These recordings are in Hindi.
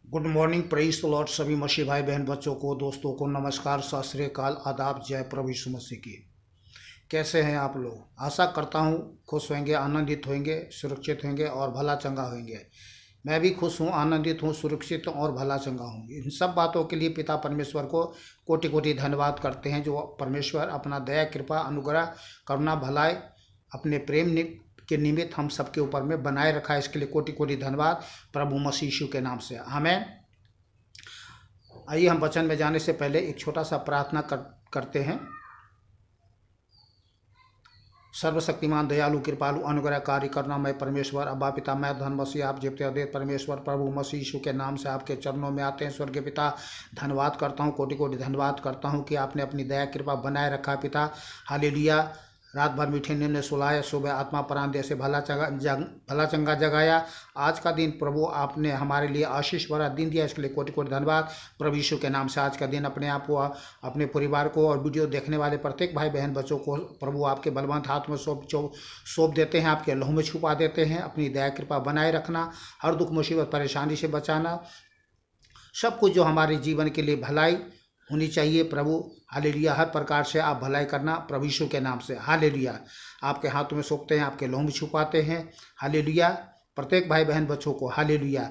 Good morning, praise the Lord. सभी मसीह भाई बहन बच्चों को, दोस्तों को नमस्कार, सत श्री अकाल, आदाब, जय प्रभु यीशु मसीह की। कैसे हैं आप लोग? आशा करता हूँ खुश होंगे, आनंदित होंगे, सुरक्षित होंगे और भला चंगा होंगे। मैं भी खुश हूँ, आनंदित हूँ, सुरक्षित और भला चंगा हूँ। इन सब बातों के लिए पिता परमेश्वर को कोटि कोटि धन्यवाद करते हैं, जो परमेश्वर अपना दया, कृपा, अनुग्रह, करुणा, भलाई अपने प्रेम के निमित्त हम सबके ऊपर में बनाए रखा है। इसके लिए कोटि कोटि धन्यवाद प्रभु मसीह यीशु के नाम से, आमीन। आइए हम वचन में जाने से पहले एक छोटा सा प्रार्थना करते हैं। सर्वशक्तिमान, दयालु, कृपालु, अनुग्रहकारी, करुणामय परमेश्वर, अब्बा पिता, मैं धन मसीह आप जीवते अद्वैत परमेश्वर प्रभु मसीह यीशु के नाम से आपके चरणों में आते हैं। स्वर्गीय पिता, धन्यवाद करता हूँ, कोटि कोटि धन्यवाद करता हूँ कि आपने अपनी दया कृपा बनाए रखा है पिता। हालेलुया। रात भर मीठे नींद ने सुलाया, सुबह आत्मा प्राण दे से भला चंगा जगाया। आज का दिन प्रभु आपने हमारे लिए आशीष भरा दिन दिया, इसके लिए कोटि कोटि धन्यवाद प्रभु यीशु के नाम से। आज का दिन अपने आप को, अपने परिवार को और वीडियो देखने वाले प्रत्येक भाई बहन बच्चों को प्रभु आपके बलवंत हाथ में सौंप देते हैं, आपके लहू में छुपा देते हैं। अपनी दया कृपा बनाए रखना, हर दुख मुसीबत परेशानी से बचाना, सब कुछ जो हमारे जीवन के लिए भलाई होनी चाहिए प्रभु। हालेलुया। हर प्रकार से आप भलाई करना प्रभु यीशु के नाम से। हालेलुया। आपके हाथों में सौंपते हैं, आपके लहू में छुपाते हैं। हालेलुया। प्रत्येक भाई बहन बच्चों को हालेलुया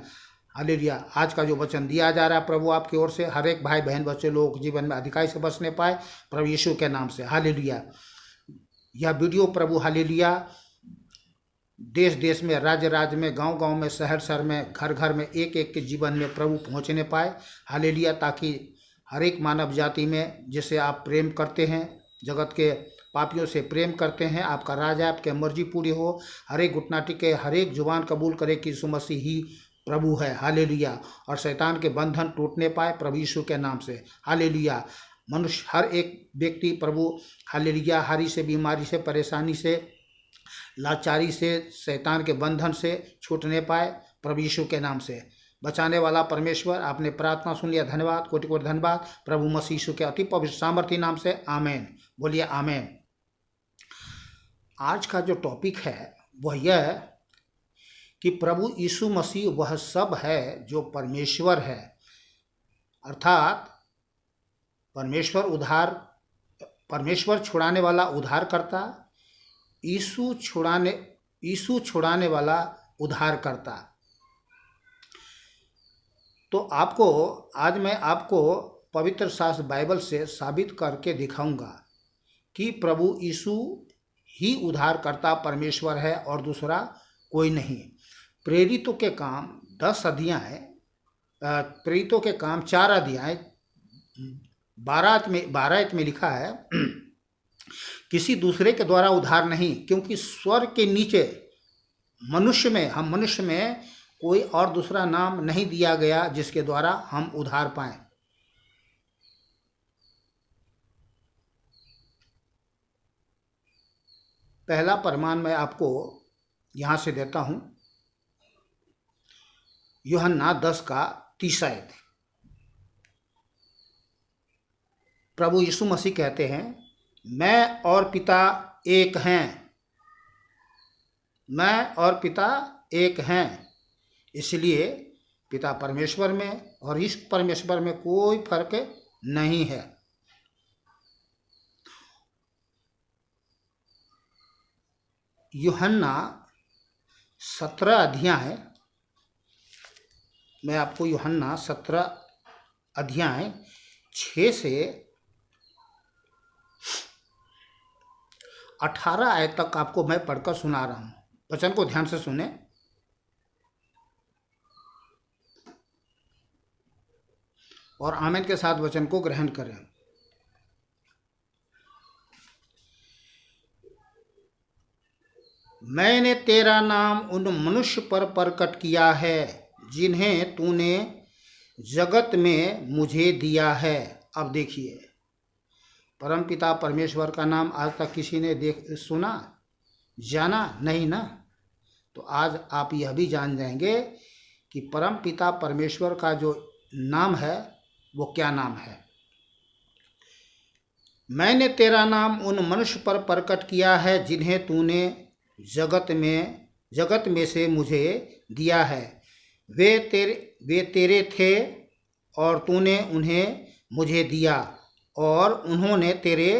हालेलुया। आज का जो वचन दिया जा रहा है प्रभु आपकी ओर से, हर एक भाई बहन बच्चे लोग जीवन में अधिकारी से बचने पाए प्रभु यीशु के नाम से। हालेलुया। यह वीडियो प्रभु हालेलुया देश देश में, राज्य राज्य में, गांव गांव में, शहर शहर में, घर घर में, एक एक के जीवन में प्रभु पहुंचने पाए। हालेलुया। ताकि हर एक मानव जाति में जिसे आप प्रेम करते हैं, जगत के पापियों से प्रेम करते हैं, आपका राज है, आपकी मर्जी पूरी हो। हर एक घुटना टिके, हर एक जुबान कबूल करे कि यीशु मसीह ही प्रभु है। हालेलुया। और शैतान के बंधन टूटने पाए प्रभु यीशु के नाम से। हालेलुया। मनुष्य, हर एक व्यक्ति प्रभु हालेलुया हारी से, बीमारी से, परेशानी से, लाचारी से, शैतान के बंधन से छूटने पाए प्रभु यीशु के नाम से। बचाने वाला परमेश्वर, आपने प्रार्थना सुन लिया, धन्यवाद, कोटि कोटि धन्यवाद प्रभु मसीह यीशु के अति पवित्र सामर्थी नाम से, आमीन। बोलिए आमीन। आज का जो टॉपिक है वह यह है कि प्रभु यीशु मसीह वह सब है जो परमेश्वर है, अर्थात परमेश्वर छुड़ाने वाला उद्धारकर्ता, यीशु छुड़ाने वाला उद्धारकर्ता। तो आज मैं आपको पवित्र शास्त्र बाइबल से साबित करके दिखाऊंगा कि प्रभु यीशु ही उद्धारकर्ता परमेश्वर है और दूसरा कोई नहीं। प्रेरितों के काम 10 अध्याय, प्रेरितों के काम 4 अध्याय 12 में लिखा है, किसी दूसरे के द्वारा उद्धार नहीं, क्योंकि स्वर्ग के नीचे मनुष्य में कोई और दूसरा नाम नहीं दिया गया जिसके द्वारा हम उद्धार पाएं। पहला प्रमाण मैं आपको यहां से देता हूं, यूहन्ना 10 का 30 आयत। प्रभु यीशु मसीह कहते हैं, मैं और पिता एक हैं, मैं और पिता एक हैं। इसलिए पिता परमेश्वर में और इस परमेश्वर में कोई फर्क नहीं है। यूहन्ना 17 अध्याय, मैं आपको यूहन्ना 17 अध्याय 6 से 18 आयत तक आपको मैं पढ़कर सुना रहा हूँ। वचन को ध्यान से सुने और आमीन के साथ वचन को ग्रहण करें। मैंने तेरा नाम उन मनुष्य पर प्रकट किया है जिन्हें तूने जगत में मुझे दिया है। अब देखिए, परमपिता परमेश्वर का नाम आज तक किसी ने सुना, जाना नहीं ना? तो आज आप यह भी जान जाएंगे कि परमपिता परमेश्वर का जो नाम है वो क्या नाम है। मैंने तेरा नाम उन मनुष्य पर प्रकट किया है जिन्हें तूने जगत में से मुझे दिया है। वे तेरे थे और तूने उन्हें मुझे दिया और उन्होंने तेरे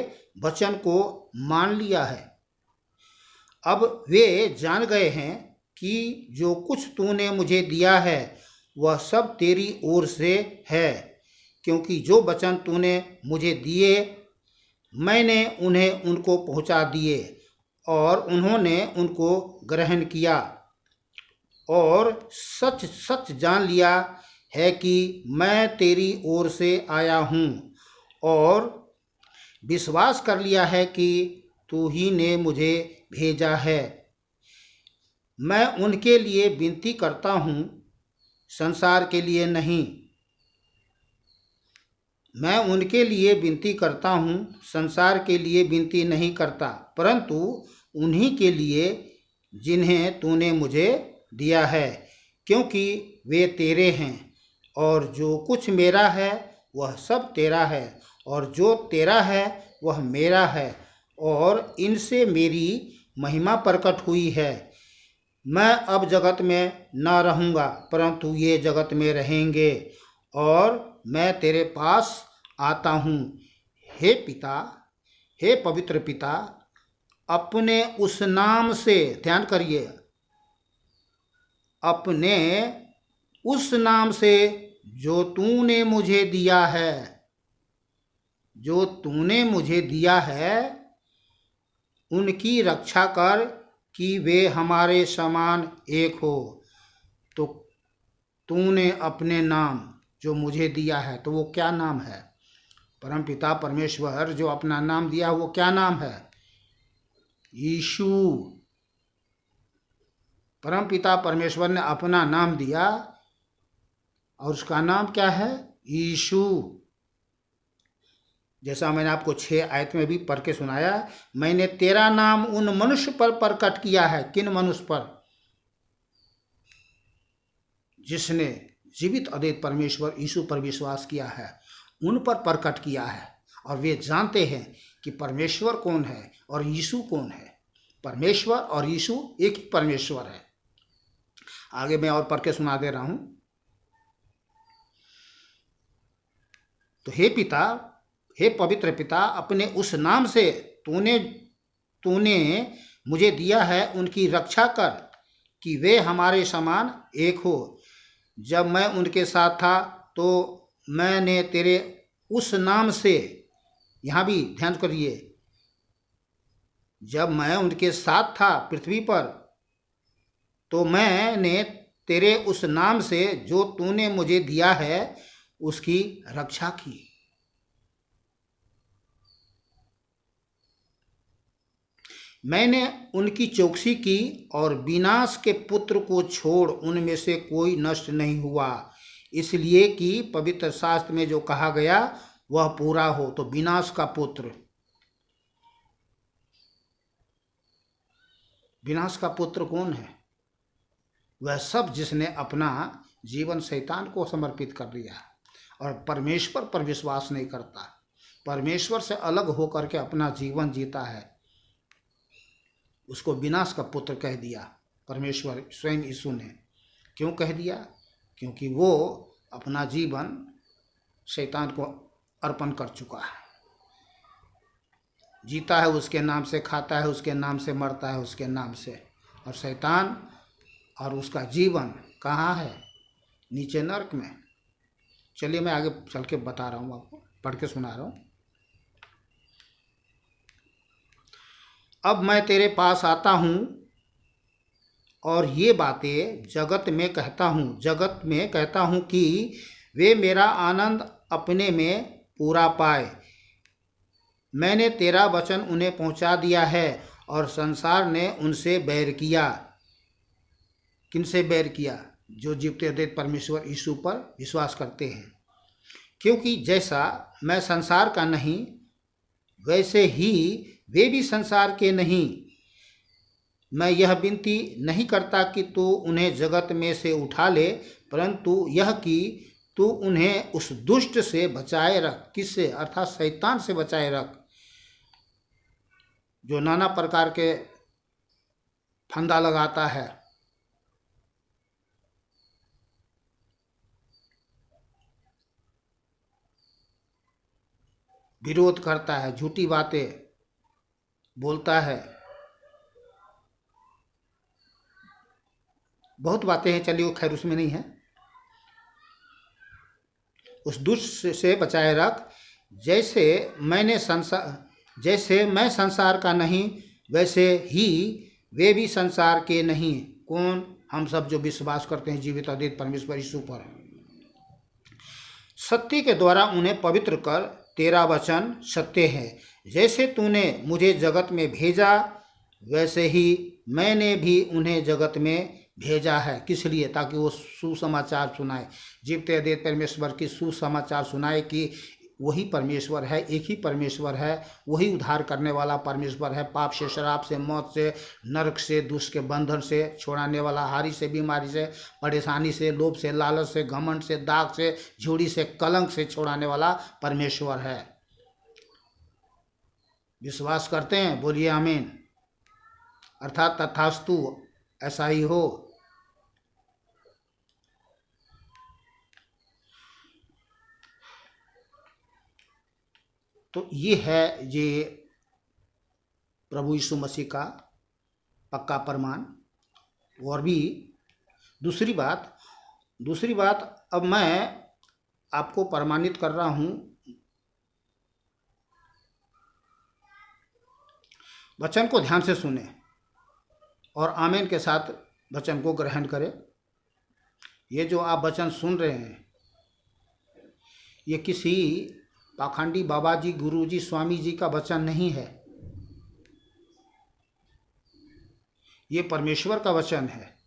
वचन को मान लिया है। अब वे जान गए हैं कि जो कुछ तूने मुझे दिया है वह सब तेरी ओर से है, क्योंकि जो वचन तूने मुझे दिए मैंने उन्हें उनको पहुंचा दिए और उन्होंने उनको ग्रहण किया और सच सच जान लिया है कि मैं तेरी ओर से आया हूँ और विश्वास कर लिया है कि तू ही ने मुझे भेजा है। मैं उनके लिए विनती करता हूँ, संसार के लिए नहीं। मैं उनके लिए विनती करता हूँ, संसार के लिए विनती नहीं करता, परंतु उन्हीं के लिए जिन्हें तूने मुझे दिया है, क्योंकि वे तेरे हैं और जो कुछ मेरा है वह सब तेरा है और जो तेरा है वह मेरा है और इनसे मेरी महिमा प्रकट हुई है। मैं अब जगत में न रहूँगा, परंतु ये जगत में रहेंगे और मैं तेरे पास आता हूँ। हे पिता, हे पवित्र पिता, अपने उस नाम से, ध्यान करिए, अपने उस नाम से जो तूने मुझे दिया है, जो तूने मुझे दिया है, उनकी रक्षा कर कि वे हमारे समान एक हो। तो तूने अपने नाम जो मुझे दिया है, तो वो क्या नाम है? परमपिता परमेश्वर जो अपना नाम दिया वो क्या नाम है? यीशु। परमपिता परमेश्वर ने अपना नाम दिया और उसका नाम क्या है? यीशु। जैसा मैंने आपको 6 आयत में भी पढ़ के सुनाया, मैंने तेरा नाम उन मनुष्य पर प्रकट किया है। किन मनुष्य पर? जिसने जीवित अद्वैत परमेश्वर यीशु पर विश्वास किया है, उन पर प्रकट किया है। और वे जानते हैं कि परमेश्वर कौन है और यीशु कौन है। परमेश्वर और यीशु एक ही परमेश्वर है। आगे मैं और पढ़ के सुना दे रहा हूं। तो हे पिता, हे पवित्र पिता, अपने उस नाम से तूने मुझे दिया है, उनकी रक्षा कर कि वे हमारे समान एक हो। जब मैं उनके साथ था तो मैंने तेरे उस नाम से, यहाँ भी ध्यान करिए, जब मैं उनके साथ था पृथ्वी पर तो मैंने तेरे उस नाम से जो तूने मुझे दिया है उसकी रक्षा की। मैंने उनकी चौकसी की और विनाश के पुत्र को छोड़ उनमें से कोई नष्ट नहीं हुआ, इसलिए कि पवित्र शास्त्र में जो कहा गया वह पूरा हो। तो विनाश का पुत्र, विनाश का पुत्र कौन है? वह सब जिसने अपना जीवन शैतान को समर्पित कर दिया और परमेश्वर पर विश्वास नहीं करता, परमेश्वर से अलग होकर के अपना जीवन जीता है, उसको विनाश का पुत्र कह दिया परमेश्वर स्वयं यीशु ने। क्यों कह दिया? क्योंकि वो अपना जीवन शैतान को अर्पण कर चुका है। जीता है उसके नाम से, खाता है उसके नाम से, मरता है उसके नाम से। और शैतान और उसका जीवन कहाँ है? नीचे नरक में। चलिए मैं आगे चल के बता रहा हूँ, आपको पढ़ के सुना रहा हूँ। अब मैं तेरे पास आता हूँ और ये बातें जगत में कहता हूँ कि वे मेरा आनंद अपने में पूरा पाए। मैंने तेरा वचन उन्हें पहुँचा दिया है और संसार ने उनसे बैर किया। किनसे बैर किया? जो जीवते अद्वैत परमेश्वर यीशु पर विश्वास करते हैं। क्योंकि जैसा मैं संसार का नहीं, वैसे ही वे भी संसार के नहीं। मैं यह विनती नहीं करता कि तू उन्हें जगत में से उठा ले, परंतु यह कि तू उन्हें उस दुष्ट से बचाए रख। किससे? अर्थात शैतान से बचाए रख, जो नाना प्रकार के फंदा लगाता है। विरोध करता है, झूठी बातें बोलता है, बहुत बातें हैं, चलिए खैर उसमें नहीं है। उस दुष्ट से बचाए रख, जैसे मैं संसार का नहीं, वैसे ही वे भी संसार के नहीं। कौन? हम सब जो विश्वास करते हैं जीवित अद्वित परमेश्वर यीशु पर। सत्य के द्वारा उन्हें पवित्र कर, तेरा वचन सत्य है। जैसे तूने मुझे जगत में भेजा, वैसे ही मैंने भी उन्हें जगत में भेजा है। किस लिए? ताकि वो सुसमाचार सुनाए, जीवते अद्वित परमेश्वर की सुसमाचार सुनाए कि वही परमेश्वर है, एक ही परमेश्वर है, वही उद्धार करने वाला परमेश्वर है। पाप से, शराब से, मौत से, नरक से, दुष्ट के बंधन से छुड़ाने वाला, हारी से, बीमारी से, परेशानी से, लोभ से, लालच से, घमंड से, दाग से, झूठी से, कलंक से छुड़ाने वाला परमेश्वर है। विश्वास करते हैं? बोलिए आमीन। अर्थात तथास्तु, ऐसा ही हो। तो ये है ये प्रभु यीशु मसीह का पक्का प्रमाण। और भी दूसरी बात अब मैं आपको प्रमाणित कर रहा हूँ। वचन को ध्यान से सुने और आमीन के साथ वचन को ग्रहण करें। ये जो आप वचन सुन रहे हैं, ये किसी पाखंडी बाबा जी, गुरु जी, स्वामी जी का वचन नहीं है। ये परमेश्वर का वचन है।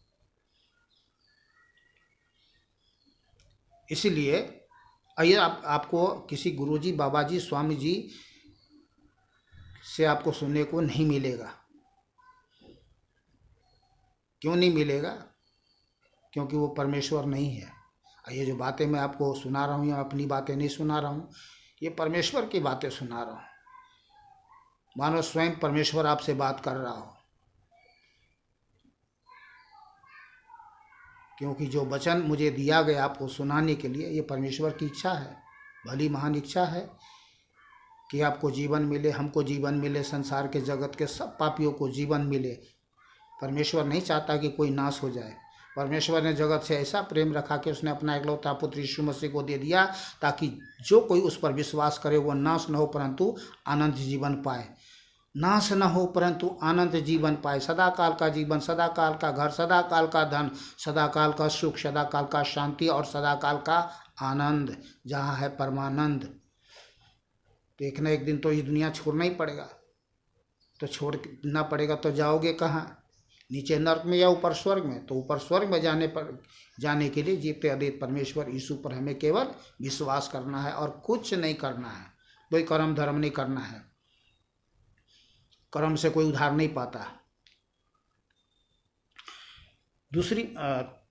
इसीलिए आइए आपको किसी गुरु जी, बाबा जी, स्वामी जी से आपको सुनने को नहीं मिलेगा। क्यों नहीं मिलेगा? क्योंकि वो परमेश्वर नहीं है। ये जो बातें मैं आपको सुना रहा हूँ, या अपनी बातें नहीं सुना रहा हूँ, ये परमेश्वर की बातें सुना रहा हूँ। मानो स्वयं परमेश्वर आपसे बात कर रहा हो। क्योंकि जो वचन मुझे दिया गया आपको सुनाने के लिए, ये परमेश्वर की इच्छा है, भली महान इच्छा है कि आपको जीवन मिले, हमको जीवन मिले, संसार के जगत के सब पापियों को जीवन मिले। परमेश्वर नहीं चाहता कि कोई नाश हो जाए। परमेश्वर ने जगत से ऐसा प्रेम रखा कि उसने अपना इकलौता पुत्र यीशु मसीह को दे दिया, ताकि जो कोई उस पर विश्वास करे वो नाश न हो परंतु आनंद जीवन पाए। नाश न हो परंतु आनंद जीवन पाए। सदा काल का जीवन, सदा काल का घर, सदा काल का धन, सदा काल का सुख, सदा काल का शांति और सदा काल का आनंद, जहाँ है परमानंद। तो एक न एक दिन तो ये दुनिया छोड़ना ही पड़ेगा। तो छोड़ना पड़ेगा तो जाओगे कहाँ? नीचे नरक में या ऊपर स्वर्ग में? तो ऊपर स्वर्ग में जाने के लिए जीवते अद्वित परमेश्वर यीशु पर हमें केवल विश्वास करना है और कुछ नहीं करना है। कोई कर्म धर्म नहीं करना है। कर्म से कोई उद्धार नहीं पाता।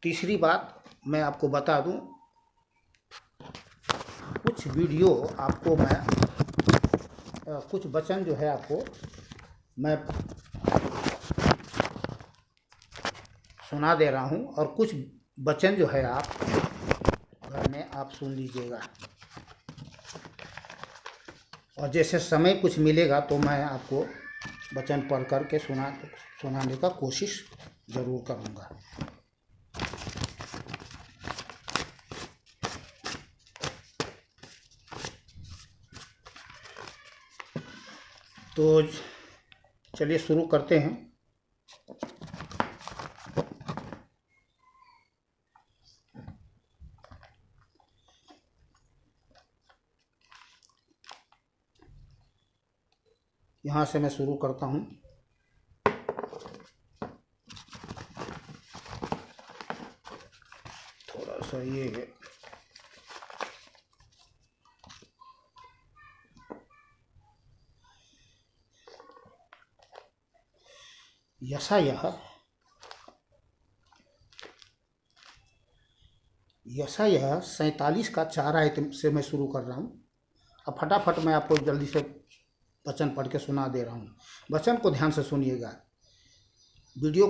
तीसरी बात मैं आपको बता दूं, कुछ वीडियो आपको मैं कुछ वचन जो है आपको मैं सुना दे रहा हूं, और कुछ वचन जो है आप घर में आप सुन लीजिएगा। और जैसे समय कुछ मिलेगा तो मैं आपको वचन पढ़ करके सुनाने का कोशिश ज़रूर करूँगा। तो चलिए शुरू करते हैं। यहाँ से मैं शुरू करता हूँ। थोड़ा सा ये है, यशायाह 47 का 4 आयत से मैं शुरू कर रहा हूँ। अब फटाफट मैं आपको जल्दी से वचन पढ़ के सुना दे रहा हूँ। वचन को ध्यान से सुनिएगा। वीडियो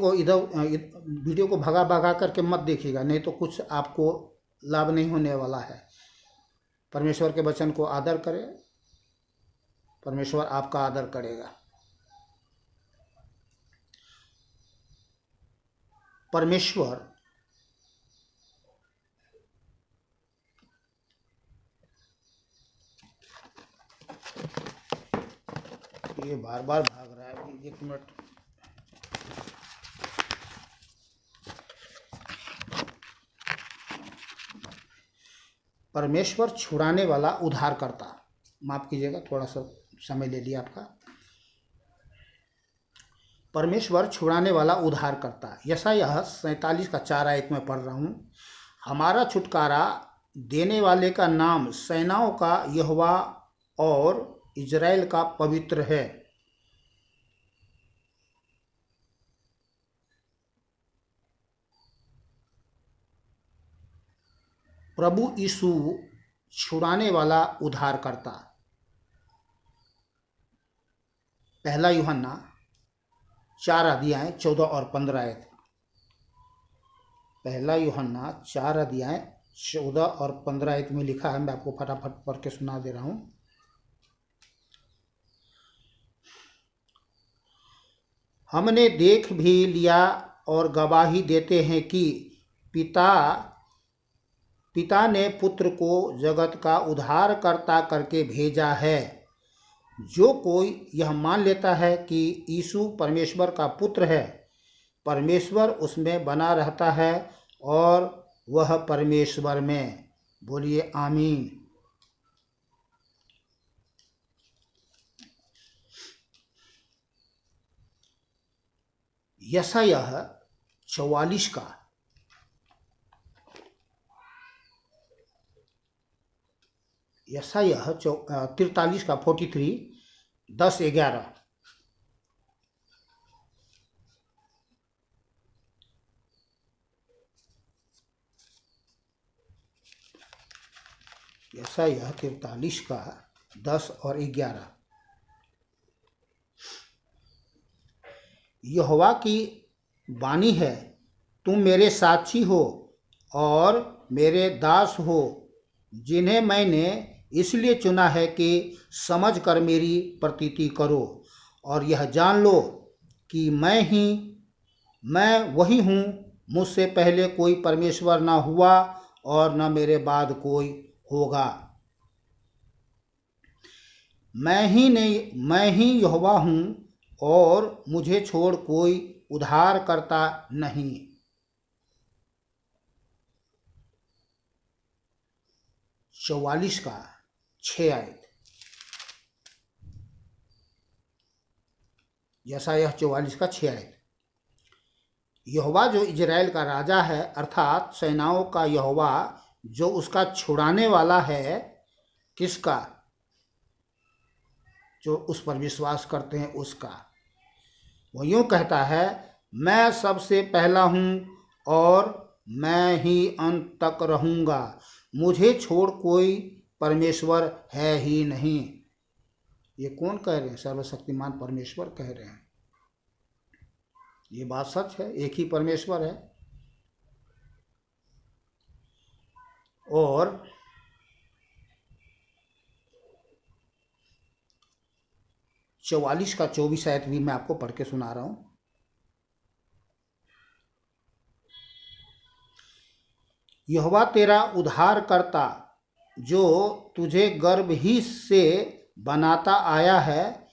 को भगा भगा करके मत देखिएगा, नहीं तो कुछ आपको लाभ नहीं होने वाला है। परमेश्वर के वचन को आदर करें परमेश्वर आपका आदर करेगा। परमेश्वर ये बार बार भाग रहा है, 1 मिनट। परमेश्वर छुड़ाने वाला, उद्धार करता। माफ कीजिएगा, थोड़ा सा समय ले लिया आपका। परमेश्वर छुड़ाने वाला, उद्धार करता। यशायाह 47 का 4 आयत में पढ़ रहा हूँ। हमारा छुटकारा देने वाले का नाम सेनाओं का यहोवा और इज़राइल का पवित्र है। प्रभु यीशु छुड़ाने वाला, उद्धार करता। 1 यूहन्ना 4 अध्याय 14 और 15 आयत। 1 यूहन्ना 4 अध्याय 14 और 15 आयत में लिखा है, मैं आपको फटाफट पढ़ के सुना दे रहा हूँ। हमने देख भी लिया और गवाही देते हैं कि पिता ने पुत्र को जगत का उद्धारकर्ता करके भेजा है। जो कोई यह मान लेता है कि यीशु परमेश्वर का पुत्र है, परमेश्वर उसमें बना रहता है और वह परमेश्वर में। बोलिए आमीन। यशायाह 43 का 43 10-11। यशायाह 43 का 10 और 11। यहोवा की वाणी है, तुम मेरे साक्षी हो और मेरे दास हो, जिन्हें मैंने इसलिए चुना है कि समझ कर मेरी प्रतीति करो और यह जान लो कि मैं वही हूँ। मुझसे पहले कोई परमेश्वर ना हुआ और न मेरे बाद कोई होगा। मैं ही यहोवा हूँ और मुझे छोड़ कोई उद्धार करता नहीं। 44 का 6 आयत। यशायाह 44 का 6 आयत। यहोवा जो इजराइल का राजा है, अर्थात सेनाओं का यहोवा, जो उसका छुड़ाने वाला है, किसका? जो उस पर विश्वास करते हैं उसका। वो यूँ कहता है, मैं सबसे पहला हूँ और मैं ही अंत तक रहूँगा, मुझे छोड़ कोई परमेश्वर है ही नहीं। ये कौन कह रहे हैं? सर्वशक्तिमान परमेश्वर कह रहे हैं। ये बात सच है, एक ही परमेश्वर है। और 44 का 24 आयत भी मैं आपको पढ़ के सुना रहा हूँ। यहोवा तेरा उद्धार करता, जो तुझे गर्भ ही से बनाता आया है,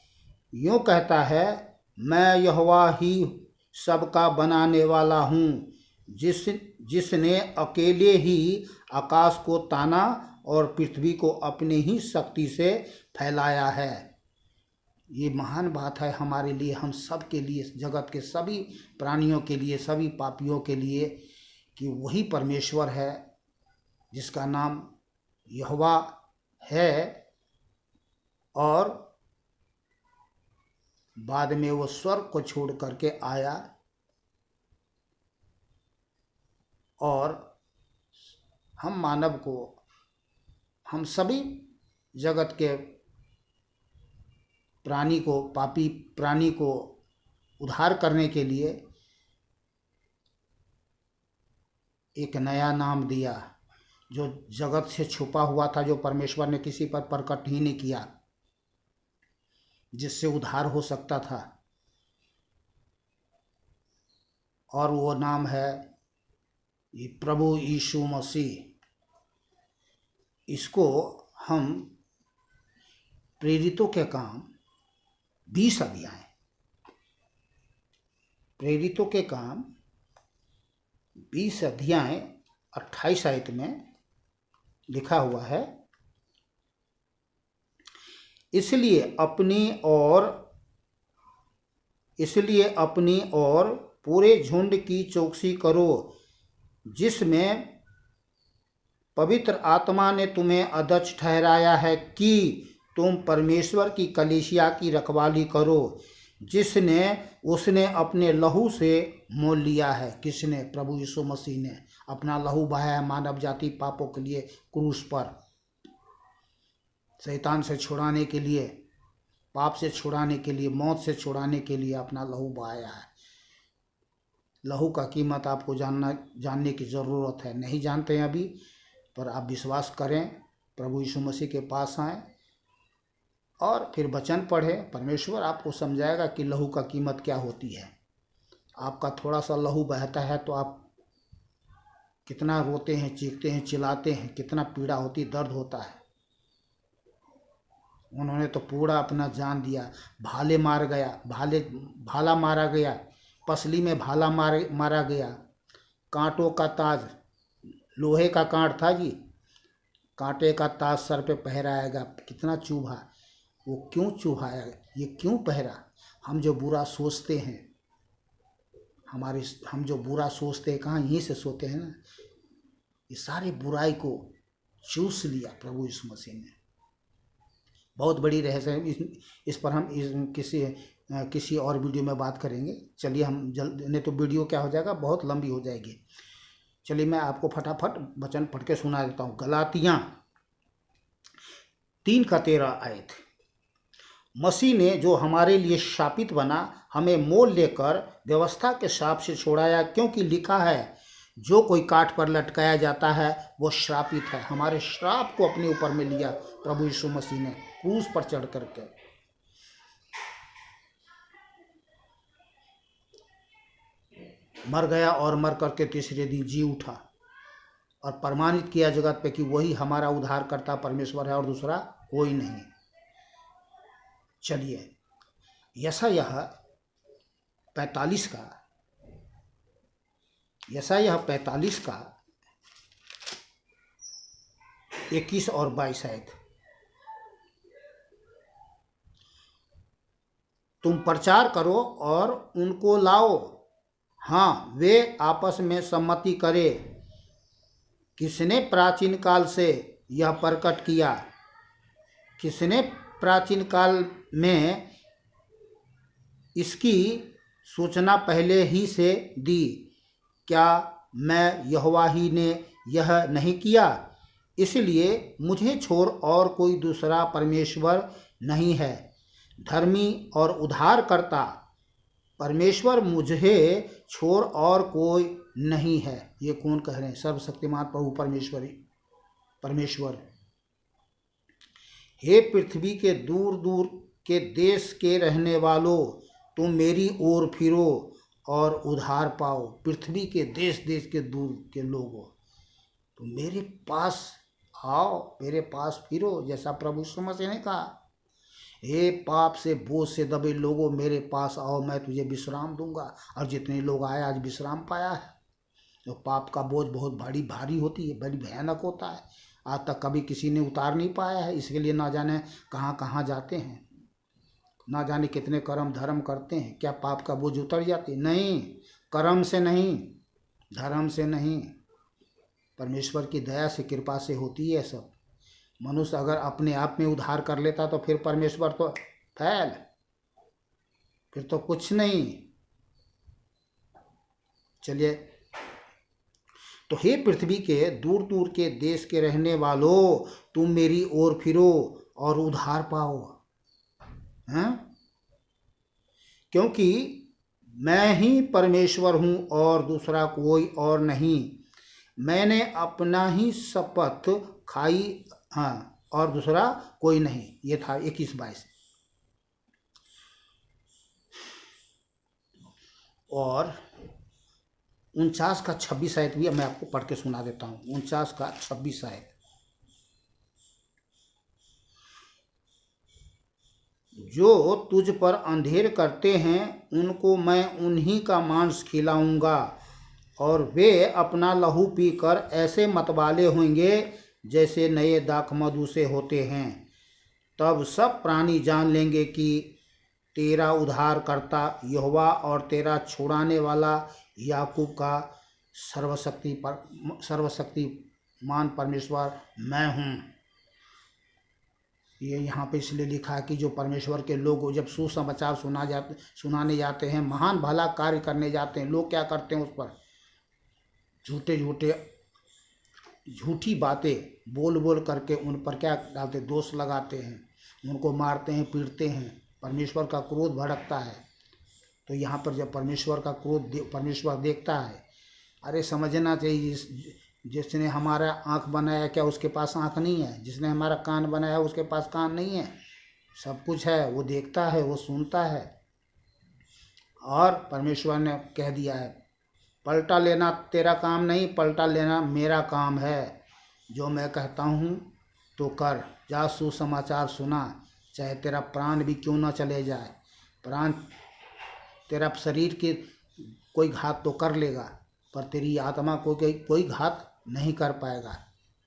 यूँ कहता है, मैं यहोवा ही सबका बनाने वाला हूँ, जिसने अकेले ही आकाश को ताना और पृथ्वी को अपनी ही शक्ति से फैलाया है। ये महान बात है हमारे लिए, हम सब के लिए, जगत के सभी प्राणियों के लिए, सभी पापियों के लिए, कि वही परमेश्वर है जिसका नाम यहोवा है और बाद में वो स्वर्ग को छोड़ करके आया और हम मानव को, हम सभी जगत के प्राणी को, पापी प्राणी को उद्धार करने के लिए एक नया नाम दिया, जो जगत से छुपा हुआ था, जो परमेश्वर ने किसी पर प्रकट ही नहीं किया। जिससे उद्धार हो सकता था, और वो नाम है ये प्रभु यीशु मसीह। इसको हम प्रेरितों के काम 20 अध्याय, प्रेरितों के काम 20 अध्याय 28 आयत में लिखा हुआ है, इसलिए अपनी और पूरे झुंड की चौकसी करो, जिसमें पवित्र आत्मा ने तुम्हें अध्यक्ष ठहराया है कि तुम परमेश्वर की कलीसिया की रखवाली करो, जिसने उसने अपने लहू से मोल लिया है। किसने? प्रभु यीशु मसीह ने अपना लहू बहाया मानव जाति पापों के लिए क्रूस पर, शैतान से छुड़ाने के लिए, पाप से छुड़ाने के लिए, मौत से छुड़ाने के लिए अपना लहू बहाया है। लहू का कीमत आपको जानने की ज़रूरत है। नहीं जानते हैं अभी, पर आप विश्वास करें, प्रभु यीशु मसीह के पास आएँ और फिर वचन पढ़ें। परमेश्वर आपको समझाएगा कि लहू का कीमत क्या होती है। आपका थोड़ा सा लहू बहता है तो आप कितना रोते हैं, चीखते हैं, चिल्लाते हैं, कितना पीड़ा होती, दर्द होता है। उन्होंने तो पूरा अपना जान दिया, भाला मारा गया, पसली में भाला मारा गया, कांटों का ताज, लोहे का कांट था जी, कांटे का ताज सर पे पहराएगा। कितना चुभा, वो क्यों चुभाया, ये क्यों पहरा? हम जो बुरा सोचते हैं, हम जो बुरा सोचते हैं, कहाँ यहीं से सोते हैं ना, ये सारी बुराई को चूस लिया प्रभु यीशु मसीह ने। बहुत बड़ी रहस्य है, इस पर हम किसी और वीडियो में बात करेंगे। चलिए हम जल्द, नहीं तो वीडियो क्या हो जाएगा, बहुत लंबी हो जाएगी। चलिए मैं आपको फटाफट वचन पढ़ के सुना देता हूँ। गलातियाँ 3:13 आयत। मसीह ने जो हमारे लिए शापित बना, हमें मोल लेकर व्यवस्था के शाप से छुड़ाया, क्योंकि लिखा है, जो कोई काठ पर लटकाया जाता है वो श्रापित है। हमारे श्राप को अपने ऊपर में लिया प्रभु यीशु मसीह ने क्रूस पर चढ़ करके। मर गया और मर करके तीसरे दिन जी उठा और प्रमाणित किया जगत पे कि वही हमारा उद्धारकर्ता परमेश्वर है और दूसरा कोई नहीं। चलिए यशायाह 45 का 21 और 22 आयत। तुम प्रचार करो और उनको लाओ, हाँ वे आपस में सम्मति करे। किसने प्राचीन काल से यह प्रकट किया? किसने प्राचीन काल में इसकी सूचना पहले ही से दी? क्या मैं यहोवा ही ने यह नहीं किया? इसलिए मुझे छोड़ और कोई दूसरा परमेश्वर नहीं है, धर्मी और उद्धारकर्ता परमेश्वर मुझे छोड़ और कोई नहीं है। ये कौन कह रहे हैं? सर्वशक्तिमान प्रभु परमेश्वर। हे पृथ्वी के दूर दूर के देश के रहने वालों, तुम मेरी ओर फिरो और उद्धार पाओ। पृथ्वी के देश देश के दूर के लोगों, तुम मेरे पास आओ, मेरे पास फिरो, जैसा प्रभु यीशु मसीह ने कहा, हे पाप से बोझ से दबे लोगों, मेरे पास आओ, मैं तुझे विश्राम दूंगा। और जितने लोग आए आज विश्राम पाया है। तो पाप का बोझ बहुत भारी होती है, बड़ी भयानक होता है। आज तक कभी किसी ने उतार नहीं पाया है, इसके लिए ना जाने कहाँ कहाँ जाते हैं, ना जाने कितने कर्म धर्म करते हैं। क्या पाप का बोझ उतर जाती? नहीं, कर्म से नहीं, धर्म से नहीं, परमेश्वर की दया से कृपा से होती है सब। मनुष्य अगर अपने आप में उद्धार कर लेता तो फिर परमेश्वर तो फैल, फिर तो कुछ नहीं। चलिए, तो हे पृथ्वी के दूर दूर के देश के रहने वालों, तुम मेरी ओर फिरो और उद्धार पाओ, हैं? क्योंकि मैं ही परमेश्वर हूँ और दूसरा कोई और नहीं। मैंने अपना ही शपथ खाई, हाँ, और दूसरा कोई नहीं। ये था 21-22। और 49 का 26 आयत भी मैं आपको पढ़ के सुना देता हूँ। 49 का 26 आयत। जो तुझ पर अंधेर करते हैं उनको मैं उन्हीं का मांस खिलाऊंगा, और वे अपना लहू पीकर ऐसे मतवाले होंगे जैसे नए दाखमधु से होते हैं। तब सब प्राणी जान लेंगे कि तेरा उद्धारकर्ता यहोवा और तेरा छुड़ाने वाला याकूब का सर्वशक्तिमान परमेश्वर मैं हूँ। ये यहाँ पे इसलिए लिखा है कि जो परमेश्वर के लोग जब सुसमाचार सुनाने जाते हैं, महान भला कार्य करने जाते हैं, लोग क्या करते हैं, उस पर झूठी बातें बोल बोल करके उन पर क्या डालते, दोष लगाते हैं, उनको मारते हैं, पीटते हैं। परमेश्वर का क्रोध भड़कता है। तो यहाँ पर जब परमेश्वर का क्रोध परमेश्वर देखता है, अरे समझना चाहिए, जिसने हमारा आँख बनाया क्या उसके पास आँख नहीं है? जिसने हमारा कान बनाया उसके पास कान नहीं है? सब कुछ है, वो देखता है, वो सुनता है। और परमेश्वर ने कह दिया है, पलटा लेना तेरा काम नहीं, पलटा लेना मेरा काम है। जो मैं कहता हूँ तो कर, जा सुसमाचार सुना, चाहे तेरा प्राण भी क्यों ना चले जाए। प्राण तेरा शरीर के कोई घात तो कर लेगा, पर तेरी आत्मा को कोई घात नहीं कर पाएगा।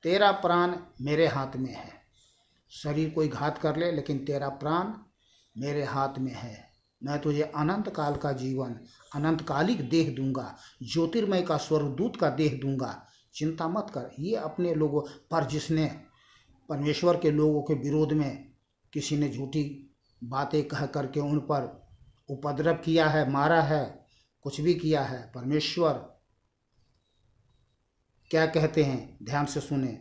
तेरा प्राण मेरे हाथ में है। शरीर कोई घात कर ले, लेकिन तेरा प्राण मेरे हाथ में है। मैं तुझे अनंत काल का जीवन, अनंतकालिक देह दूंगा, ज्योतिर्मय का स्वर्गदूत का देह दूंगा। चिंता मत कर। ये अपने लोगों पर, जिसने परमेश्वर के लोगों के विरोध में किसी ने झूठी बातें कह करके उन पर उपद्रव किया है, मारा है, कुछ भी किया है, परमेश्वर क्या कहते हैं, ध्यान से सुने।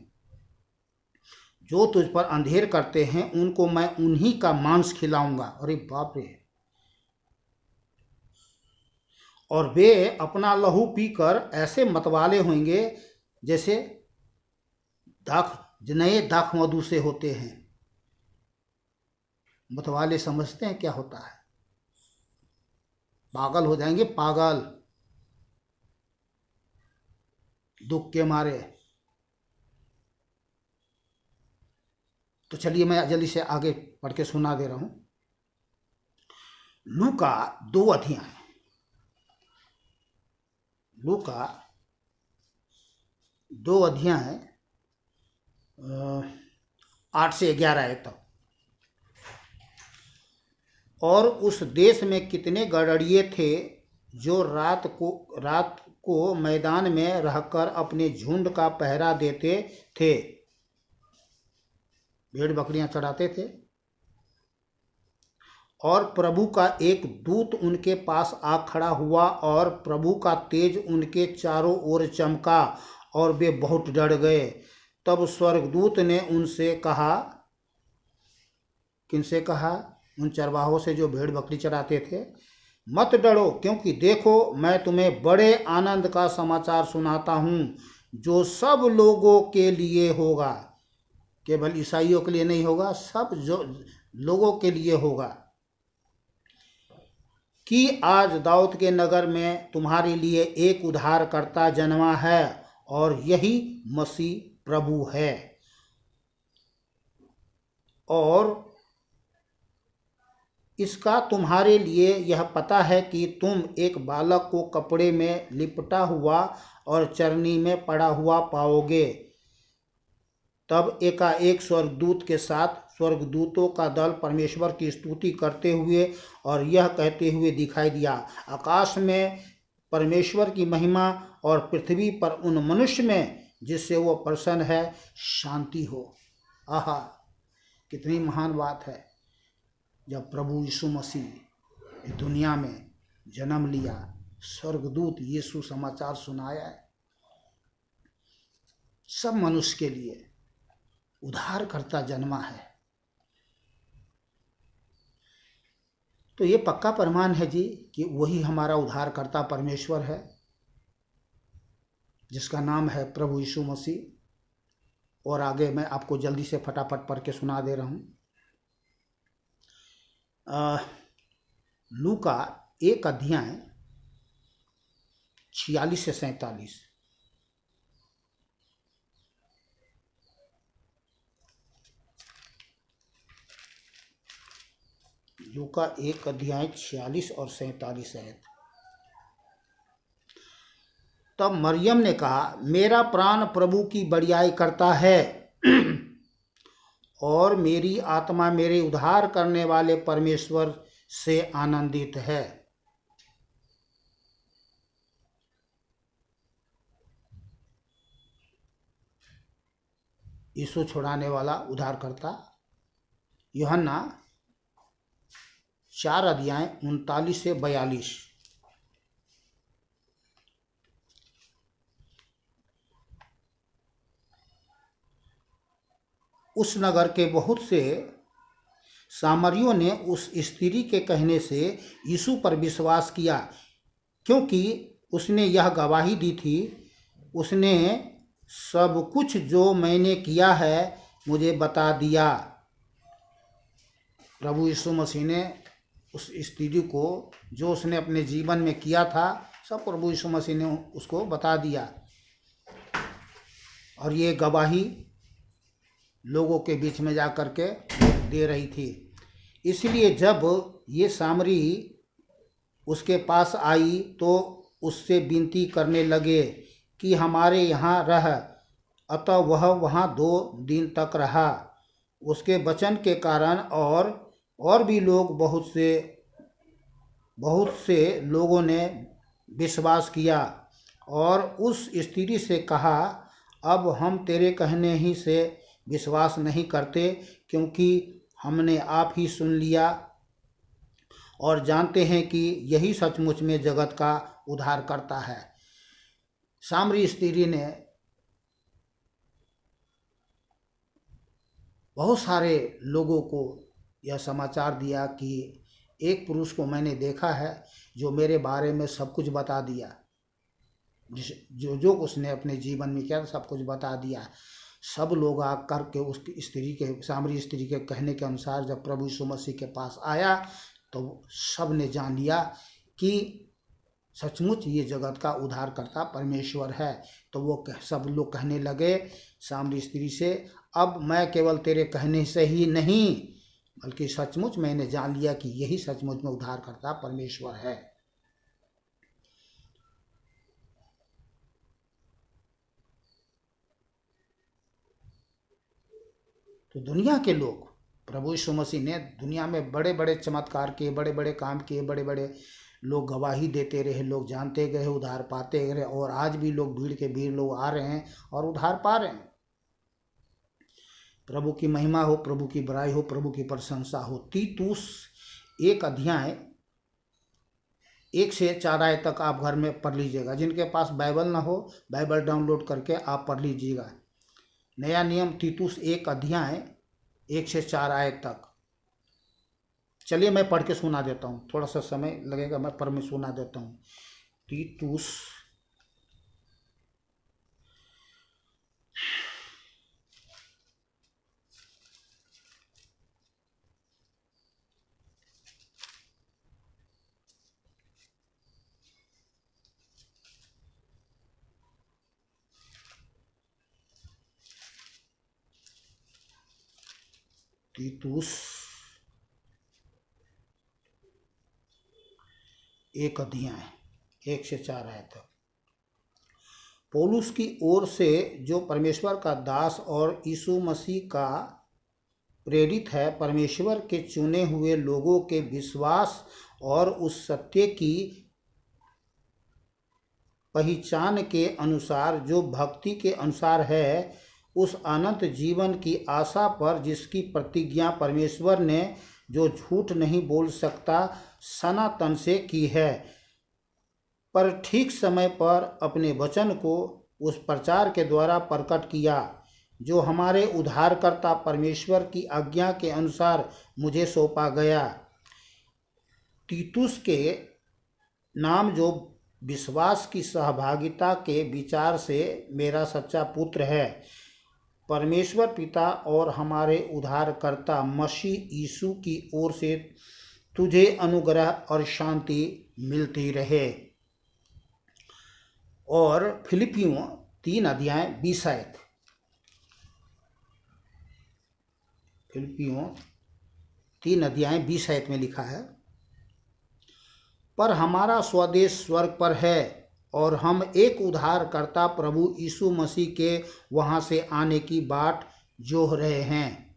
जो तुझ पर अंधेर करते हैं उनको मैं उन्हीं का मांस खिलाऊंगा। अरे बाप रे! और वे अपना लहू पीकर ऐसे मतवाले होंगे जैसे नए दाखमधु से होते हैं। मतवाले समझते हैं क्या होता है? पागल हो जाएंगे, पागल, दुख के मारे। तो चलिए मैं जल्दी से आगे पढ़ के सुना दे रहा हूं। लूका 2 अध्याय, लूका 2 अध्याय 8 से 11 आए तक। और उस देश में कितने गड़रिये थे जो रात को मैदान में रहकर अपने झुंड का पहरा देते थे, भेड़ बकरियां चढ़ाते थे। और प्रभु का एक दूत उनके पास आ खड़ा हुआ और प्रभु का तेज उनके चारों ओर चमका और वे बहुत डर गए। तब स्वर्गदूत ने उनसे कहा, किनसे कहा? उन चरवाहों से जो भेड़ बकरी चराते थे, मत डरो, क्योंकि देखो मैं तुम्हें बड़े आनंद का समाचार सुनाता हूँ जो सब लोगों के लिए होगा। केवल ईसाइयों के लिए नहीं होगा, सब जो लोगों के लिए होगा, कि आज दाऊद के नगर में तुम्हारे लिए एक उद्धारकर्ता जन्मा है, और यही मसीह प्रभु है। और इसका तुम्हारे लिए यह पता है कि तुम एक बालक को कपड़े में लिपटा हुआ और चरनी में पड़ा हुआ पाओगे। तब एकाएक स्वर्गदूत के साथ स्वर्गदूतों का दल परमेश्वर की स्तुति करते हुए और यह कहते हुए दिखाई दिया, आकाश में परमेश्वर की महिमा और पृथ्वी पर उन मनुष्य में जिससे वो प्रसन्न है शांति हो। आहा, कितनी महान बात है। जब प्रभु यीशु मसीह दुनिया में जन्म लिया, स्वर्गदूत यीशु समाचार सुनाया है सब मनुष्य के लिए, उद्धारकर्ता जन्मा है। तो ये पक्का प्रमाण है जी कि वही हमारा उद्धारकर्ता परमेश्वर है, जिसका नाम है प्रभु यीशु मसीह। और आगे मैं आपको जल्दी से फटाफट पढ़ के सुना दे रहा हूँ। लूका 1 अध्याय 46 से 47। लूका 1 अध्याय 46 और 47 है। तब मरियम ने कहा, मेरा प्राण प्रभु की बड़ाई करता है और मेरी आत्मा मेरे उद्धार करने वाले परमेश्वर से आनंदित है। यीशु छुड़ाने वाला उद्धारकर्ता। यूहन्ना 4 अध्याय 39 से 42। उस नगर के बहुत से सामरियों ने उस स्त्री के कहने से यीशु पर विश्वास किया, क्योंकि उसने यह गवाही दी थी, उसने सब कुछ जो मैंने किया है मुझे बता दिया। प्रभु यीशु मसीह ने उस स्त्री को जो उसने अपने जीवन में किया था सब प्रभु यीशु मसीह ने उसको बता दिया, और ये गवाही लोगों के बीच में जा कर के दे रही थी। इसलिए जब ये सामरी उसके पास आई तो उससे विनती करने लगे कि हमारे यहाँ रह। अतः वह वहाँ 2 दिन तक रहा। उसके वचन के कारण और भी लोग बहुत से लोगों ने विश्वास किया और उस स्त्री से कहा, अब हम तेरे कहने ही से विश्वास नहीं करते, क्योंकि हमने आप ही सुन लिया और जानते हैं कि यही सचमुच में जगत का उद्धार करता है। सामरी स्त्री ने बहुत सारे लोगों को यह समाचार दिया कि एक पुरुष को मैंने देखा है जो मेरे बारे में सब कुछ बता दिया, जो उसने अपने जीवन में किया सब कुछ बता दिया। सब लोग आ करके उस स्त्री के, सामरी स्त्री के कहने के अनुसार जब प्रभु यीशु मसीह के पास आया तो सब ने जान लिया कि सचमुच ये जगत का उद्धारकर्ता परमेश्वर है। तो वो सब लोग कहने लगे सामरी स्त्री से, अब मैं केवल तेरे कहने से ही नहीं बल्कि सचमुच मैंने जान लिया कि यही सचमुच में उद्धारकर्ता परमेश्वर है। तो दुनिया के लोग, प्रभु यीशु मसीह ने दुनिया में बड़े बड़े चमत्कार किए, बड़े बड़े काम किए, बड़े बड़े लोग गवाही देते रहे, लोग जानते गए, उद्धार पाते गए, और आज भी लोग भीड़ के भीड़ लोग आ रहे हैं और उद्धार पा रहे हैं। प्रभु की महिमा हो, प्रभु की बड़ाई हो, प्रभु की प्रशंसा हो। तीतुस 1 अध्याय 1 से 4 आयत तक आप घर में पढ़ लीजिएगा। जिनके पास बाइबल ना हो, बाइबल डाउनलोड करके आप पढ़ लीजिएगा। नया नियम तीतुस 1 अध्याय 1 से 4 आयत तक। चलिए मैं पढ़ के सुना देता हूँ, थोड़ा सा समय लगेगा, मैं पढ़ में सुना देता हूँ। तीतुस तीतुस 1 अध्याय 1 से 4 आयत तक। पौलुस की ओर से जो परमेश्वर का दास और यीशु मसीह का प्रेरित है, परमेश्वर के चुने हुए लोगों के विश्वास और उस सत्य की पहचान के अनुसार जो भक्ति के अनुसार है, उस अनंत जीवन की आशा पर जिसकी प्रतिज्ञा परमेश्वर ने, जो झूठ नहीं बोल सकता, सनातन से की है, पर ठीक समय पर अपने वचन को उस प्रचार के द्वारा प्रकट किया जो हमारे उद्धारकर्ता परमेश्वर की आज्ञा के अनुसार मुझे सौंपा गया। तीतुस के नाम जो विश्वास की सहभागिता के विचार से मेरा सच्चा पुत्र है, परमेश्वर पिता और हमारे उद्धारकर्ता मसीह यीशु की ओर से तुझे अनुग्रह और शांति मिलती रहे। और फिलिपियों 3 अध्याय 20 आयत। फिलिपियों 3 अध्याय 20 आयत में लिखा है, पर हमारा स्वदेश स्वर्ग पर है और हम एक उद्धारकर्ता प्रभु यीशु मसीह के वहां से आने की बाट जोह रहे हैं।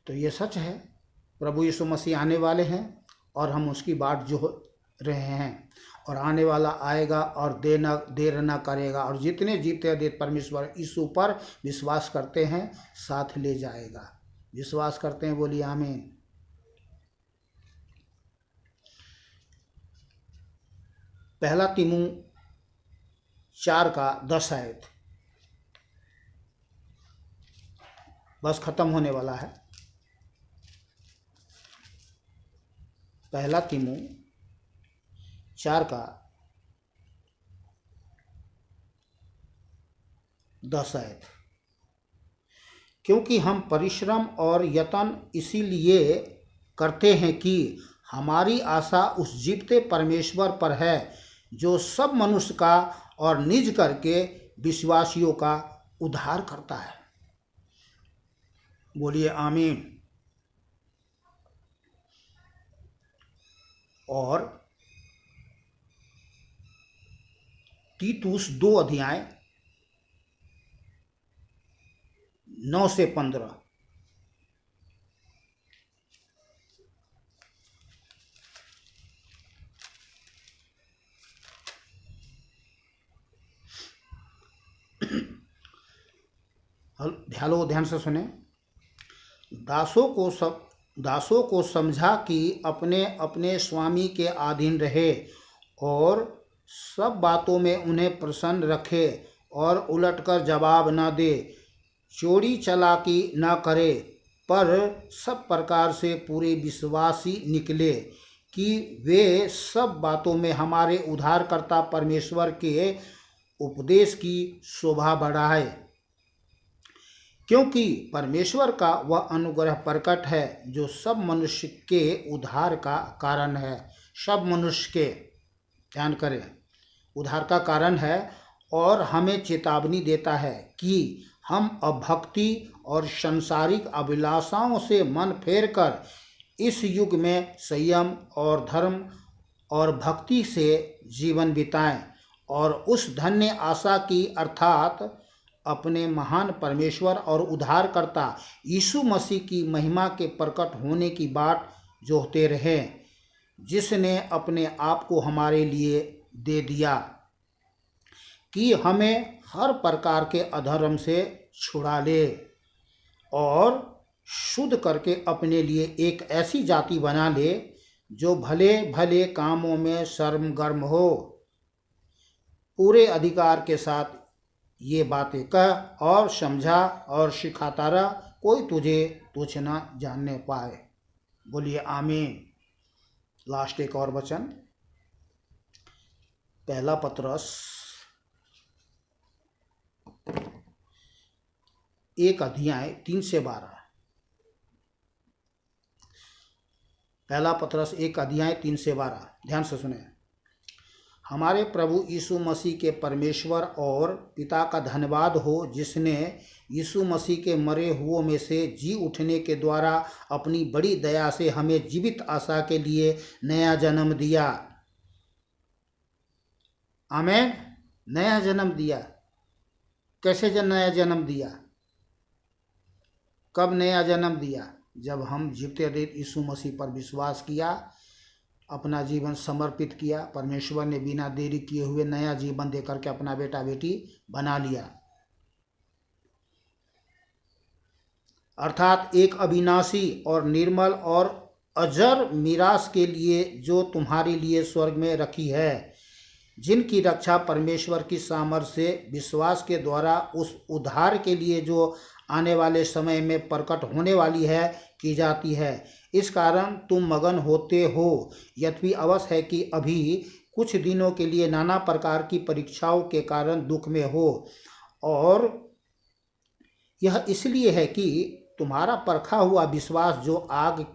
तो ये सच है, प्रभु यीशु मसीह आने वाले हैं और हम उसकी बाट जोह रहे हैं, और आने वाला आएगा और देर न करेगा, और जितने जीते देत परमेश्वर यीशु पर विश्वास करते हैं साथ ले जाएगा। विश्वास करते हैं, बोलिए आमीन। पहला तीमू 4 का 10 आयत, बस खत्म होने वाला है। पहला तीमू 4 का 10 आयत, क्योंकि हम परिश्रम और यत्न इसीलिए करते हैं कि हमारी आशा उस जीवते परमेश्वर पर है जो सब मनुष्य का और निज करके विश्वासियों का उद्धार करता है। बोलिए आमीन। और तीतुस 2 अध्याय 9 से 15, ध्यान से सुने। दासों को समझा कि अपने अपने स्वामी के अधीन रहे और सब बातों में उन्हें प्रसन्न रखे और उलटकर जवाब न दे, चोरी चालाकी न करे, पर सब प्रकार से पूरे विश्वासी निकले कि वे सब बातों में हमारे उद्धारकर्ता परमेश्वर के उपदेश की शोभा बढ़ाए, क्योंकि परमेश्वर का वह अनुग्रह प्रकट है जो सब मनुष्य के उद्धार का कारण है। सब मनुष्य के, ध्यान करें, उद्धार का कारण है, और हमें चेतावनी देता है कि हम अभक्ति और सांसारिक अभिलाषाओं से मन फेरकर इस युग में संयम और धर्म और भक्ति से जीवन बिताएं, और उस धन्य आशा की अर्थात अपने महान परमेश्वर और उद्धारकर्ता यीशु मसीह की महिमा के प्रकट होने की बाट जोहते रहें, जिसने अपने आप को हमारे लिए दे दिया कि हमें हर प्रकार के अधर्म से छुड़ा ले और शुद्ध करके अपने लिए एक ऐसी जाति बना ले जो भले भले कामों में सरगर्म हो। पूरे अधिकार के साथ ये बातें कह और समझा और सिखाता रह, कोई तुझे तुच्छ न जानने पाए। बोलिए आमीन। लास्ट एक और वचन, पहला पतरस 1 अध्याय 3 से 12। पहला पतरस 1 अध्याय 3 से 12, ध्यान से सुने। हमारे प्रभु यीशु मसीह के परमेश्वर और पिता का धन्यवाद हो, जिसने यीशु मसीह के मरे हुओं में से जी उठने के द्वारा अपनी बड़ी दया से हमें जीवित आशा के लिए नया जन्म दिया। आमीन। नया जन्म दिया। कैसे नया जन्म दिया? कब नया जन्म दिया? जब हम जीवते देत यीशु मसीह पर विश्वास किया, अपना जीवन समर्पित किया, परमेश्वर ने बिना देरी किए हुए नया जीवन देकर के अपना बेटा बेटी बना लिया, अर्थात एक अविनाशी और निर्मल और अजर मीरास के लिए जो तुम्हारे लिए स्वर्ग में रखी है, जिनकी रक्षा परमेश्वर की सामर्थ्य से विश्वास के द्वारा उस उद्धार के लिए जो आने वाले समय में प्रकट होने वाली है की जाती है। इस कारण तुम मगन होते हो। यद्यपि अवश्य है कि अभी कुछ दिनों के लिए नाना प्रकार की परीक्षाओं के कारण दुख में हो, और यह इसलिए है कि तुम्हारा परखा हुआ विश्वास जो आग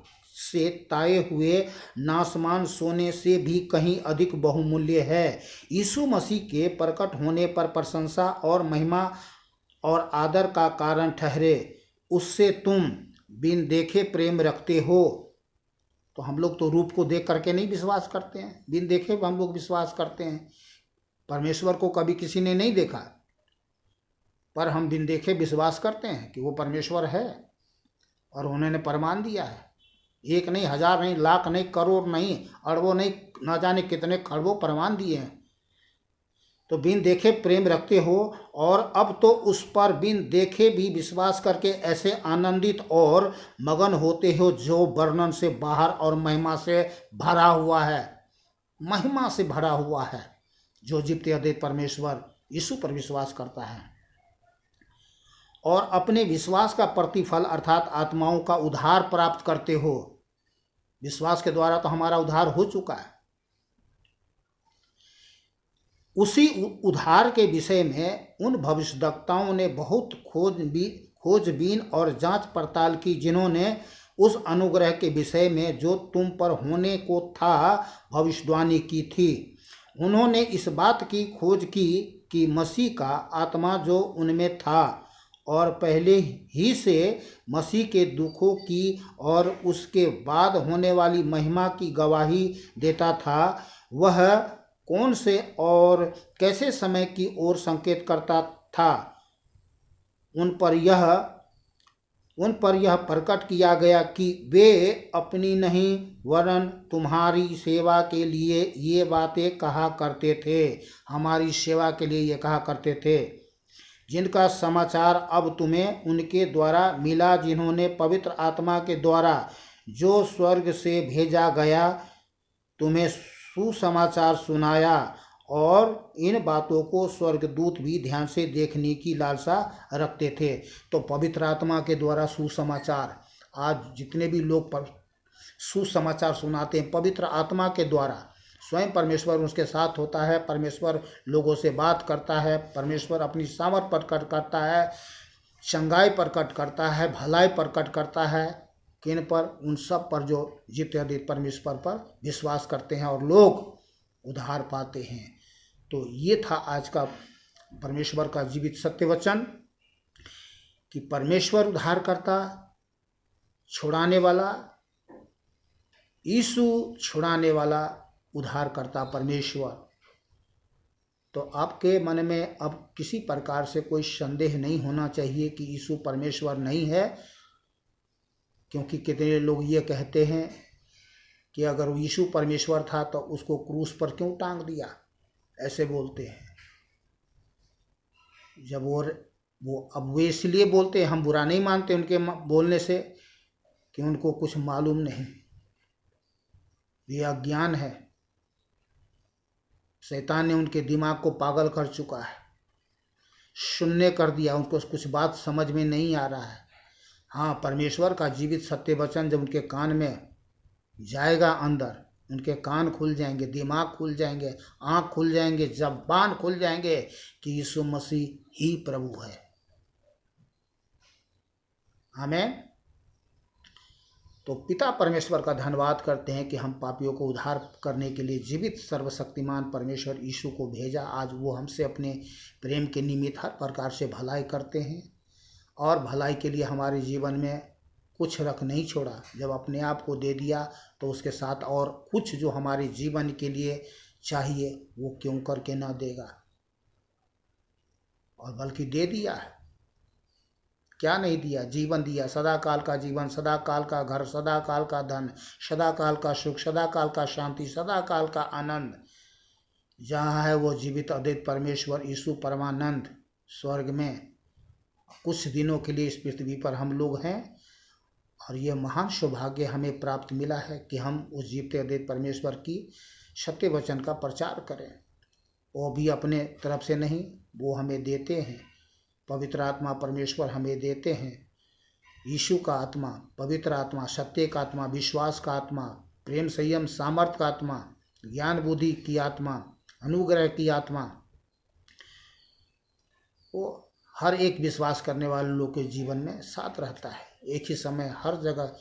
से ताए हुए नासमान सोने से भी कहीं अधिक बहुमूल्य है। यीशु मसीह के प्रकट होने पर प्रशंसा और महिमा और आदर का कारण ठहरे, उससे तुम बिन देखे प्रेम रखते हो। तो हम लोग तो रूप को देख करके नहीं विश्वास करते हैं, बिन देखे हम लोग विश्वास करते हैं। परमेश्वर को कभी किसी ने नहीं देखा, पर हम बिन देखे विश्वास करते हैं कि वो परमेश्वर है, और उन्होंने प्रमाण दिया है। एक नहीं, हजार नहीं, लाख नहीं, करोड़ नहीं, अरबों नहीं, ना जाने कितने खरबों प्रमाण दिए हैं। तो बिन देखे प्रेम रखते हो, और अब तो उस पर बिन देखे भी विश्वास करके ऐसे आनंदित और मगन होते हो जो वर्णन से बाहर और महिमा से भरा हुआ है। महिमा से भरा हुआ है जो जीवते अद्वैत परमेश्वर यीशु पर विश्वास करता है, और अपने विश्वास का प्रतिफल अर्थात आत्माओं का उद्धार प्राप्त करते हो। विश्वास के द्वारा तो हमारा उद्धार हो चुका है। उसी उद्धार के विषय में उन भविष्यद्वक्ताओं ने बहुत खोजबीन और जांच पड़ताल की, जिन्होंने उस अनुग्रह के विषय में जो तुम पर होने को था भविष्यवाणी की थी। उन्होंने इस बात की खोज की कि मसीह का आत्मा जो उनमें था और पहले ही से मसीह के दुखों की और उसके बाद होने वाली महिमा की गवाही देता था, वह कौन से और कैसे समय की ओर संकेत करता था, उन पर यह प्रकट किया गया कि वे अपनी नहीं वरन तुम्हारी सेवा के लिए ये बातें कहा करते थे। हमारी सेवा के लिए ये कहा करते थे, जिनका समाचार अब तुम्हें उनके द्वारा मिला, जिन्होंने पवित्र आत्मा के द्वारा जो स्वर्ग से भेजा गया तुम्हें सुसमाचार सुनाया। और इन बातों को स्वर्गदूत भी ध्यान से देखने की लालसा रखते थे। तो पवित्र आत्मा के द्वारा सुसमाचार, आज जितने भी लोग सुसमाचार सुनाते हैं पवित्र आत्मा के द्वारा, स्वयं परमेश्वर उसके साथ होता है, परमेश्वर लोगों से बात करता है, परमेश्वर अपनी सामर्थ प्रकट करता है, चंगाई प्रकट करता है, भलाई प्रकट करता है। किन पर? उन सब पर जो जीवते अद्वैत परमेश्वर पर विश्वास करते हैं और लोग उद्धार पाते हैं। तो ये था आज का परमेश्वर का जीवित सत्य वचन कि परमेश्वर उद्धार करता, छुड़ाने वाला, यीशु छुड़ाने वाला, उद्धार करता परमेश्वर। तो आपके मन में अब किसी प्रकार से कोई संदेह नहीं होना चाहिए कि यीशु परमेश्वर नहीं है, क्योंकि कितने लोग ये कहते हैं कि अगर यीशु परमेश्वर था तो उसको क्रूस पर क्यों टांग दिया, ऐसे बोलते हैं। जब वो अब वे इसलिए बोलते हैं, हम बुरा नहीं मानते उनके बोलने से कि उनको कुछ मालूम नहीं, ये अज्ञान है। शैतान ने उनके दिमाग को पागल कर चुका है, शून्य कर दिया, उनको कुछ बात समझ में नहीं आ रहा है। हाँ, परमेश्वर का जीवित सत्य वचन जब उनके कान में जाएगा अंदर, उनके कान खुल जाएंगे, दिमाग खुल जाएंगे, आँख खुल जाएंगे, ज़बान खुल जाएंगे कि यीशु मसीह ही प्रभु है। आमीन। तो पिता परमेश्वर का धन्यवाद करते हैं कि हम पापियों को उद्धार करने के लिए जीवित सर्वशक्तिमान परमेश्वर यीशु को भेजा। आज वो हमसे अपने प्रेम के निमित्त हर प्रकार से भलाई करते हैं, और भलाई के लिए हमारे जीवन में कुछ रख नहीं छोड़ा। जब अपने आप को दे दिया तो उसके साथ और कुछ जो हमारे जीवन के लिए चाहिए वो क्यों करके ना देगा, और बल्कि दे दिया है। क्या नहीं दिया? जीवन दिया, सदा काल का जीवन, सदा काल का घर, सदा काल का धन, सदा काल का सुख, सदा काल का शांति, सदा काल का आनंद। जहाँ है वो जीवित अद्वैत परमेश्वर यीशु परमानंद स्वर्ग में कुछ दिनों के लिए इस पृथ्वी पर हम लोग हैं, और ये महान सौभाग्य हमें प्राप्त मिला है कि हम उस जीवते अद्वैत परमेश्वर की सत्य वचन का प्रचार करें। वो भी अपने तरफ से नहीं, वो हमें देते हैं। पवित्र आत्मा परमेश्वर हमें देते हैं। यीशु का आत्मा, पवित्र आत्मा, सत्य का आत्मा, विश्वास का आत्मा, प्रेम संयम सामर्थ का आत्मा, ज्ञान बुद्धि की आत्मा, अनुग्रह की आत्मा, वो हर एक विश्वास करने वाले लोग के जीवन में साथ रहता है। एक ही समय हर जगह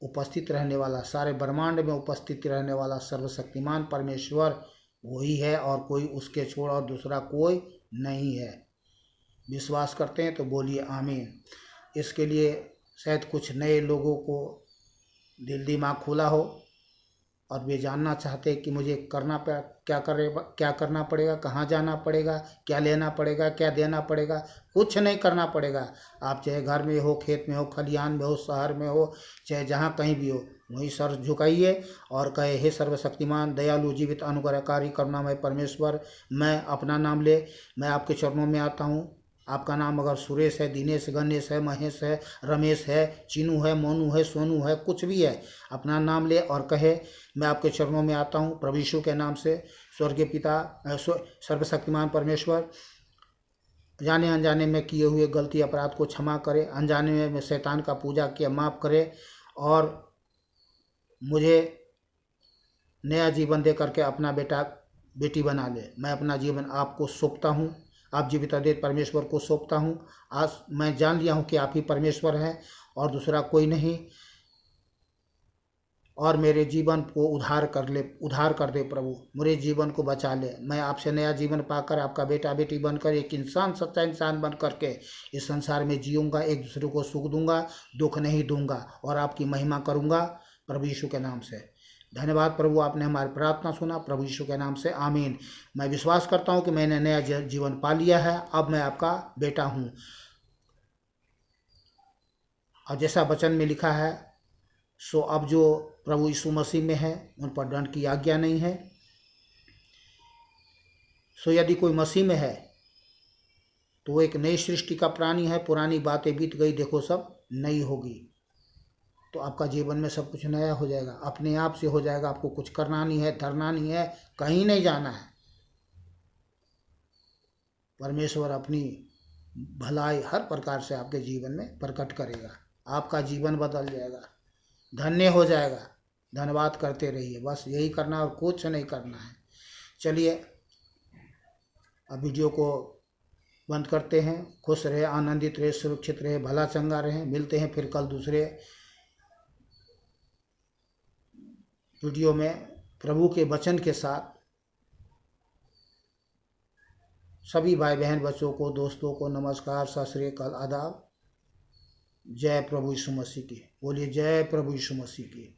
उपस्थित रहने वाला, सारे ब्रह्मांड में उपस्थित रहने वाला सर्वशक्तिमान परमेश्वर वही है और कोई उसके छोड़ और दूसरा कोई नहीं है। विश्वास करते हैं तो बोलिए आमीन। इसके लिए शायद कुछ नए लोगों को दिल दिमाग खुला हो और वे जानना चाहते हैं कि मुझे क्या करना पड़ेगा, कहाँ जाना पड़ेगा, क्या लेना पड़ेगा, क्या देना पड़ेगा। कुछ नहीं करना पड़ेगा। आप चाहे घर में हो, खेत में हो, खलिहान में हो, शहर में हो, चाहे जहाँ कहीं भी हो, वहीं सर झुकाइए और कहे, हे सर्वशक्तिमान दयालु जीवित अनुग्रहकारी करुणामय परमेश्वर, मैं अपना नाम ले, मैं आपके चरणों में आता हूँ। आपका नाम अगर सुरेश है, दिनेश, गणेश है, महेश है, रमेश है, चीनू है, मोनू है, सोनू है, कुछ भी है, अपना नाम ले और कहे, मैं आपके चरणों में आता हूँ प्रभु यीशु के नाम से। स्वर्गीय पिता, सर्वशक्तिमान परमेश्वर, जाने अनजाने में किए हुए गलती अपराध को क्षमा करे, अनजाने में शैतान का पूजा किया माफ़ करे और मुझे नया जीवन दे करके अपना बेटा बेटी बना ले। मैं अपना जीवन आपको सौंपता हूँ, आप जीवित अद्वैत परमेश्वर को सौंपता हूँ। आज मैं जान लिया हूँ कि आप ही परमेश्वर हैं और दूसरा कोई नहीं, और मेरे जीवन को उद्धार कर दे प्रभु, मेरे जीवन को बचा ले। मैं आपसे नया जीवन पाकर आपका बेटा बेटी बनकर एक इंसान, सच्चा इंसान बन करके इस संसार में जीऊँगा, एक दूसरे को सुख दूंगा, दुख नहीं दूंगा और आपकी महिमा करूंगा प्रभु यीशु के नाम से। धन्यवाद प्रभु, आपने हमारी प्रार्थना सुना प्रभु यीशु के नाम से, आमीन। मैं विश्वास करता हूँ कि मैंने नया जीवन पा लिया है, अब मैं आपका बेटा हूँ। और जैसा वचन में लिखा है, सो अब जो प्रभु यीशु मसीह में है उन पर दंड की आज्ञा नहीं है। सो यदि कोई मसीह में है तो वो एक नई सृष्टि का प्राणी है, पुरानी बातें बीत गई, देखो सब नई होगी। तो आपका जीवन में सब कुछ नया हो जाएगा, अपने आप से हो जाएगा। आपको कुछ करना नहीं है, धरना नहीं है, कहीं नहीं जाना है। परमेश्वर अपनी भलाई हर प्रकार से आपके जीवन में प्रकट करेगा, आपका जीवन बदल जाएगा, धन्य हो जाएगा। धन्यवाद करते रहिए, बस यही करना और कुछ नहीं करना है। चलिए अब वीडियो को बंद करते हैं। खुश रहे, आनंदित रहे, सुरक्षित रहे, भला चंगा रहे। मिलते हैं फिर कल दूसरे वीडियो में प्रभु के वचन के साथ। सभी भाई बहन बच्चों को, दोस्तों को नमस्कार, सत श्री अकाल, आदाब। जय प्रभु यीशु मसीह की। बोलिए जय प्रभु यीशु मसीह की।